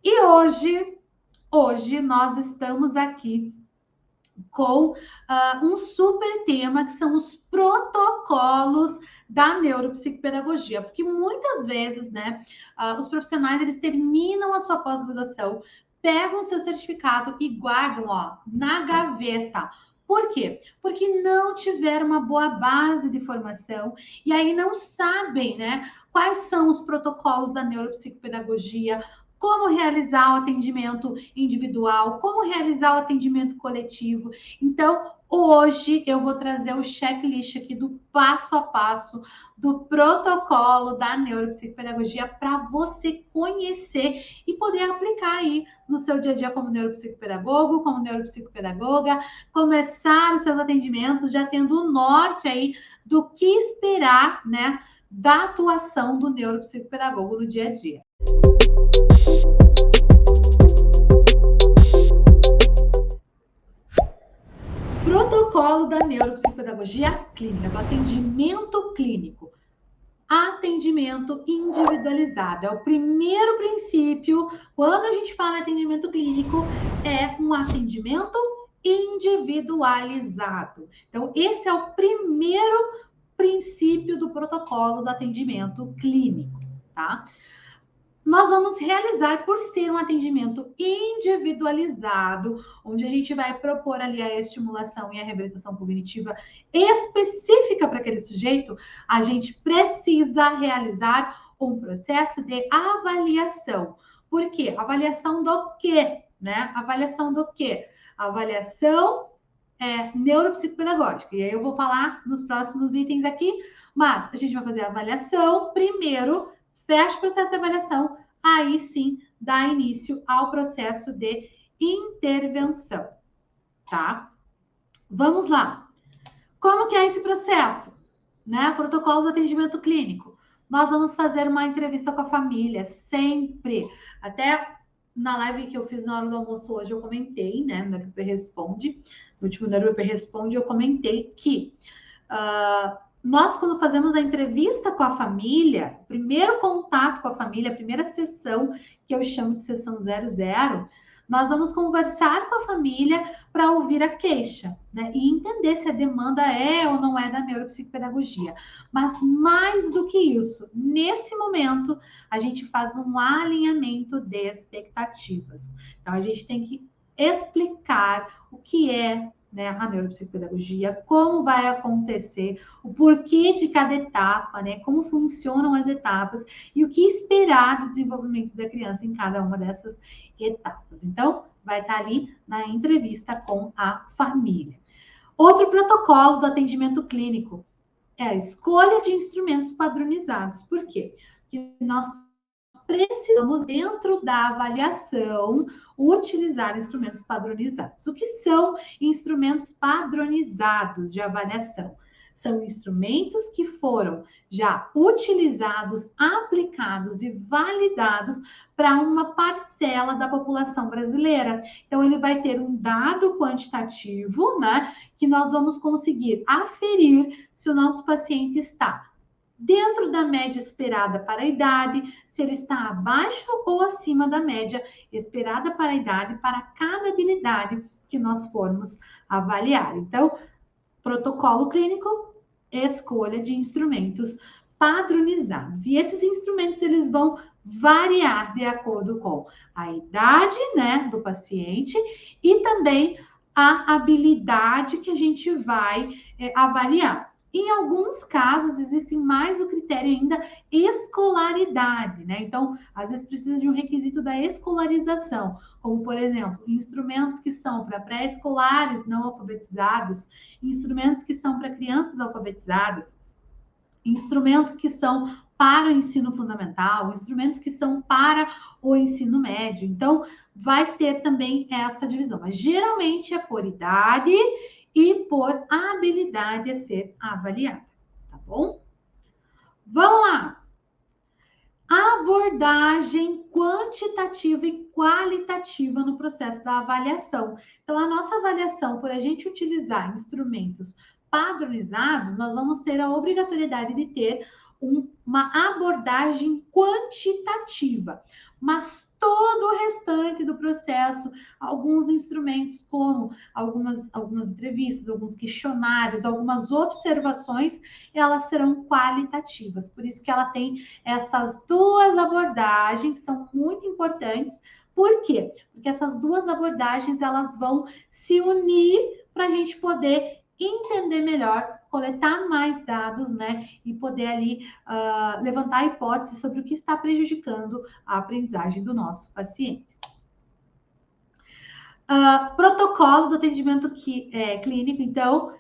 E hoje nós estamos aqui com um super tema que são os protocolos da neuropsicopedagogia, porque muitas vezes, né, os profissionais eles terminam a sua pós-graduação, pegam o seu certificado e guardam, ó, na gaveta. Por quê? Porque não tiveram uma boa base de formação e aí não sabem, né, quais são os protocolos da neuropsicopedagogia, como realizar o atendimento individual, como realizar o atendimento coletivo. Então, hoje eu vou trazer o checklist aqui do passo a passo do protocolo da neuropsicopedagogia para você conhecer e poder aplicar aí no seu dia a dia como neuropsicopedagogo, como neuropsicopedagoga, começar os seus atendimentos já tendo o norte aí do que esperar, né, da atuação do neuropsicopedagogo no dia a dia. Protocolo da neuropsicopedagogia clínica, do atendimento clínico. Atendimento individualizado. É o primeiro princípio. Quando a gente fala em atendimento clínico, é um atendimento individualizado. Então, esse é o primeiro princípio do protocolo do atendimento clínico, tá? Nós vamos realizar por ser um atendimento individualizado, onde a gente vai propor ali a estimulação e a reabilitação cognitiva específica para aquele sujeito, a gente precisa realizar um processo de avaliação. Por quê? Avaliação do quê? Né? Avaliação do quê? Avaliação neuropsicopedagógica. E aí eu vou falar nos próximos itens aqui, mas a gente vai fazer a avaliação primeiro, fecha o processo de avaliação, aí sim dá início ao processo de intervenção, tá? Vamos lá. Como que é esse processo? Né? Protocolo do atendimento clínico. Nós vamos fazer uma entrevista com a família, sempre. Até na live que eu fiz na hora do almoço hoje, eu comentei, né? No WP Responde, no último WP Responde, eu comentei que nós, quando fazemos a entrevista com a família, primeiro contato com a família, a primeira sessão, que eu chamo de sessão 00, nós vamos conversar com a família para ouvir a queixa, né? E entender se a demanda é ou não é da neuropsicopedagogia. Mas mais do que isso, nesse momento, a gente faz um alinhamento de expectativas. Então, a gente tem que explicar o que é, né, a neuropsicopedagogia, como vai acontecer, o porquê de cada etapa, né, como funcionam as etapas e o que esperar do desenvolvimento da criança em cada uma dessas etapas. Então, vai estar ali na entrevista com a família. Outro protocolo do atendimento clínico é a escolha de instrumentos padronizados. Por quê? Porque nós precisamos, dentro da avaliação, utilizar instrumentos padronizados. O que são instrumentos padronizados de avaliação? São instrumentos que foram já utilizados, aplicados e validados para uma parcela da população brasileira. Então, ele vai ter um dado quantitativo, né, que nós vamos conseguir aferir se o nosso paciente está dentro da média esperada para a idade, se ele está abaixo ou acima da média esperada para a idade para cada habilidade que nós formos avaliar. Então, protocolo clínico, escolha de instrumentos padronizados. E esses instrumentos eles vão variar de acordo com a idade, né, do paciente e também a habilidade que a gente vai avaliar. Em alguns casos, existem mais o critério ainda escolaridade, né? Então, às vezes precisa de um requisito da escolarização, como, por exemplo, instrumentos que são para pré-escolares não alfabetizados, instrumentos que são para crianças alfabetizadas, instrumentos que são para o ensino fundamental, instrumentos que são para o ensino médio. Então, vai ter também essa divisão, mas geralmente é por idade e por habilidade a ser avaliada, tá bom? Vamos lá! Abordagem quantitativa e qualitativa no processo da avaliação. Então, a nossa avaliação, por a gente utilizar instrumentos padronizados, nós vamos ter a obrigatoriedade de ter uma abordagem quantitativa. Mas todo o restante do processo, alguns instrumentos como algumas entrevistas, alguns questionários, algumas observações, elas serão qualitativas. Por isso que ela tem essas duas abordagens que são muito importantes. Por quê? Porque essas duas abordagens elas vão se unir para a gente poder entender melhor, coletar mais dados, né, e poder ali levantar hipóteses sobre o que está prejudicando a aprendizagem do nosso paciente. Protocolo do atendimento clínico, então,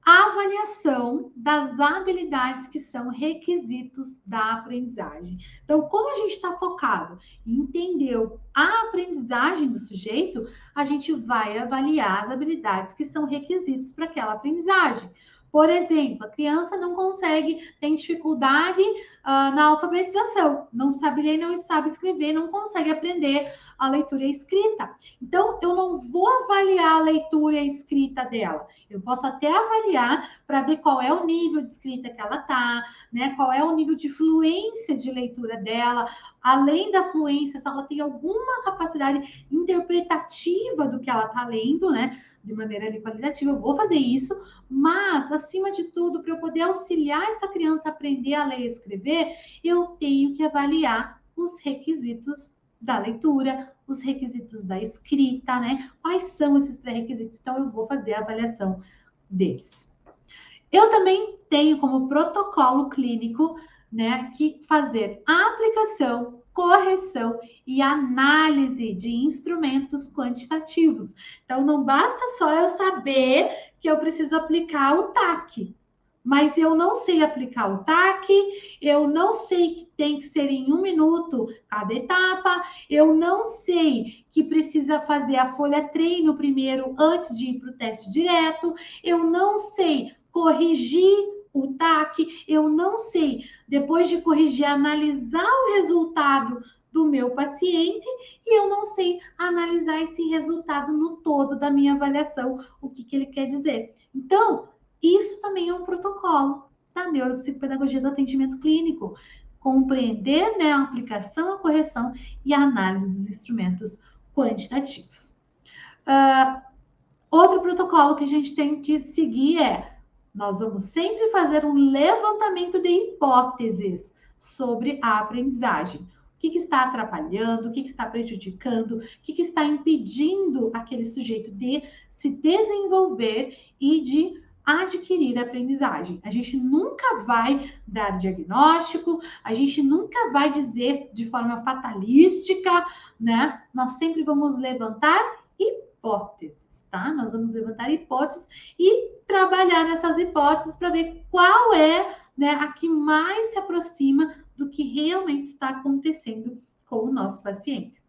a avaliação das habilidades que são requisitos da aprendizagem. Então, como a gente está focado em entender a aprendizagem do sujeito, a gente vai avaliar as habilidades que são requisitos para aquela aprendizagem. Por exemplo, a criança não consegue, tem dificuldade na alfabetização, não sabe ler, não sabe escrever, não consegue aprender a leitura e a escrita. Então, eu não vou avaliar a leitura e a escrita dela. Eu posso até avaliar para ver qual é o nível de escrita que ela está, né? Qual é o nível de fluência de leitura dela. Além da fluência, se ela tem alguma capacidade interpretativa do que ela está lendo, né? De maneira ali qualitativa, eu vou fazer isso, mas, acima de tudo, para eu poder auxiliar essa criança a aprender a ler e escrever, eu tenho que avaliar os requisitos da leitura, os requisitos da escrita, né? Quais são esses pré-requisitos? Então, eu vou fazer a avaliação deles. Eu também tenho como protocolo clínico, né, que fazer a aplicação, correção e análise de instrumentos quantitativos. Então, não basta só eu saber que eu preciso aplicar o TAC, mas eu não sei aplicar o TAC, eu não sei que tem que ser em 1 minuto cada etapa, eu não sei que precisa fazer a folha treino primeiro antes de ir para o teste direto, eu não sei corrigir o TAC, eu não sei, depois de corrigir, analisar o resultado do meu paciente e eu não sei analisar esse resultado no todo da minha avaliação, o que ele quer dizer. Então, isso também é um protocolo da neuropsicopedagogia do atendimento clínico. Compreender, né, a aplicação, a correção e a análise dos instrumentos quantitativos. Outro protocolo que a gente tem que seguir nós vamos sempre fazer um levantamento de hipóteses sobre a aprendizagem. O que está atrapalhando, o que está prejudicando, o que está impedindo aquele sujeito de se desenvolver e de adquirir a aprendizagem. A gente nunca vai dar diagnóstico, a gente nunca vai dizer de forma fatalística, né? Nós sempre vamos levantar hipóteses, tá? Nós vamos levantar hipóteses e trabalhar nessas hipóteses para ver qual é, né, a que mais se aproxima do que realmente está acontecendo com o nosso paciente.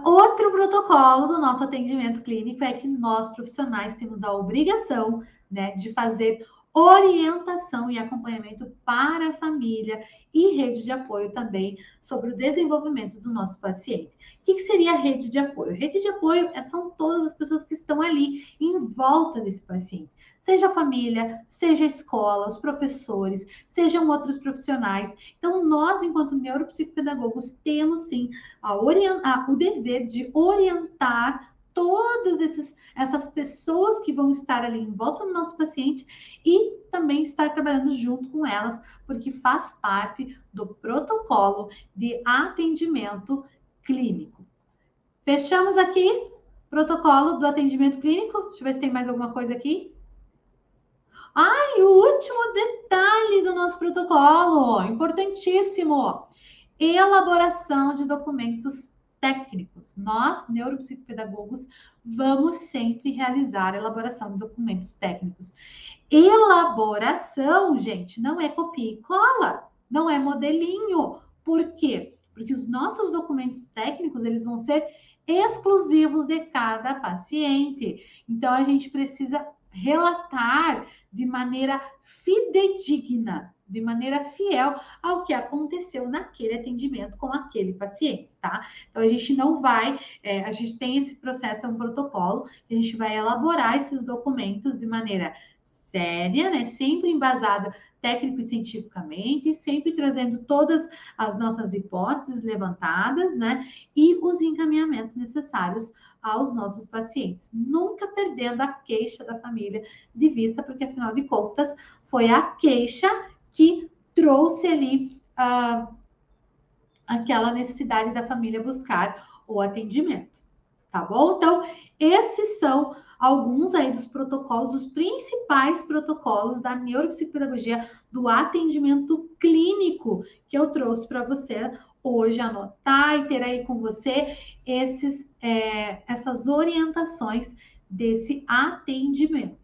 Outro protocolo do nosso atendimento clínico é que nós, profissionais, temos a obrigação, né, de fazer orientação e acompanhamento para a família e rede de apoio também sobre o desenvolvimento do nosso paciente. O que seria a rede de apoio? Rede de apoio são todas as pessoas que estão ali em volta desse paciente. Seja a família, seja a escola, os professores, sejam outros profissionais. Então, nós, enquanto neuropsicopedagogos, temos sim o dever de orientar todas essas pessoas que vão estar ali em volta do nosso paciente e também estar trabalhando junto com elas, porque faz parte do protocolo de atendimento clínico. Fechamos aqui protocolo do atendimento clínico. Deixa eu ver se tem mais alguma coisa aqui. E o último detalhe do nosso protocolo, importantíssimo, elaboração de documentos técnicos. Nós, neuropsicopedagogos, vamos sempre realizar a elaboração de documentos técnicos. Elaboração, gente, não é copia e cola, não é modelinho. Por quê? Porque os nossos documentos técnicos, eles vão ser exclusivos de cada paciente. Então, a gente precisa relatar de maneira fidedigna, de maneira fiel ao que aconteceu naquele atendimento com aquele paciente, tá? Então, a gente não vai, a gente tem esse processo, é um protocolo, a gente vai elaborar esses documentos de maneira séria, né? Sempre embasada técnico e cientificamente, sempre trazendo todas as nossas hipóteses levantadas, né? E os encaminhamentos necessários aos nossos pacientes. Nunca perdendo a queixa da família de vista, porque afinal de contas foi a queixa que trouxe ali aquela necessidade da família buscar o atendimento, tá bom? Então, esses são alguns aí dos protocolos, os principais protocolos da neuropsicopedagogia do atendimento clínico que eu trouxe para você hoje anotar e ter aí com você essas orientações desse atendimento.